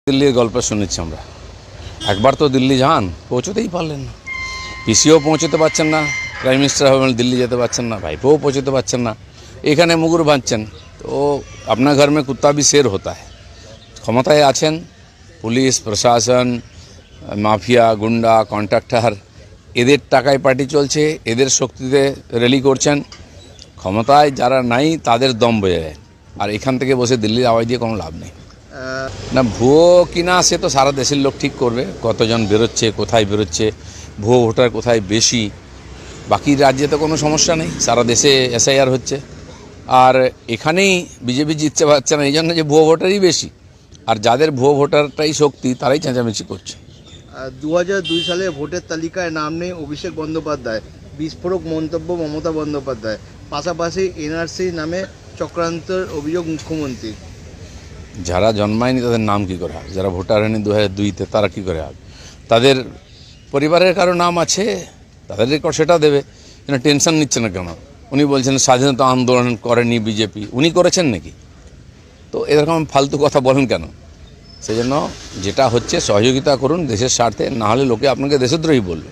দিল্লির গল্প শুনেছি আমরা। একবার তো দিল্লি যান, পৌঁছতেই পারলেন না। পিসিও পৌঁছতে পারছেন না, প্রাইম মিনিস্টার হবেন দিল্লি যেতে পারছেন না, ভাইপোও পৌঁছতে পারছেন না, এখানে মুগুর বাঁধছেন। তো আপনার ঘর में कुत्ता भी शेर होता है। ক্ষমতায় আছেন, পুলিশ প্রশাসন, মাফিয়া, গুন্ডা, কন্ট্রাক্টর, এদের টাকায় পার্টি চলছে, এদের শক্তিতে র্যালি করছেন। ক্ষমতায় যারা নাই তাদের দম বয়ে যায়, আর এখান থেকে বসে দিল্লির আওয়াজ দিয়ে কোনো লাভ নেই। না ভুয়ো কিনা সে তো সারা দেশের লোক ঠিক করবে, কতজন বেরোচ্ছে, কোথায় বেরোচ্ছে, ভুয়ো ভোটার কোথায় বেশি। বাকি রাজ্যে তো কোনো সমস্যা নেই, সারা দেশে এসআইআর হচ্ছে, আর এখানেই বিজেপি জিততে পারছে না এই জন্য যে ভুয়ো ভোটারই বেশি, আর যাদের ভুয়ো ভোটারটাই শক্তি তারাই চেঁচামেচি করছে। 2002 সালে ভোটের তালিকায় নাম নেই অভিষেক বন্দ্যোপাধ্যায়, বিস্ফোরক মন্তব্য মমতা বন্দ্যোপাধ্যায়, পাশাপাশি এনআরসি নামে চক্রান্তের অভিযোগ মুখ্যমন্ত্রী। যারা জন্মায়নি তাদের নাম কী করে হবে? যারা ভোটার হয়নি 2002-তে তারা কী করে হবে? তাদের পরিবারের কারো নাম আছে, তাদের রেকর্ড সেটা দেবে। টেনশন নিচ্ছে না কেন? উনি বলছেন স্বাধীনতা আন্দোলন করেনি বিজেপি, উনি করেছেন নাকি? তো এরকম ফালতু কথা বলেন কেন? সেই জন্য যেটা হচ্ছে সহযোগিতা করুন দেশের স্বার্থে, না হলে লোকে আপনাকে দেশদ্রোহী বলবে।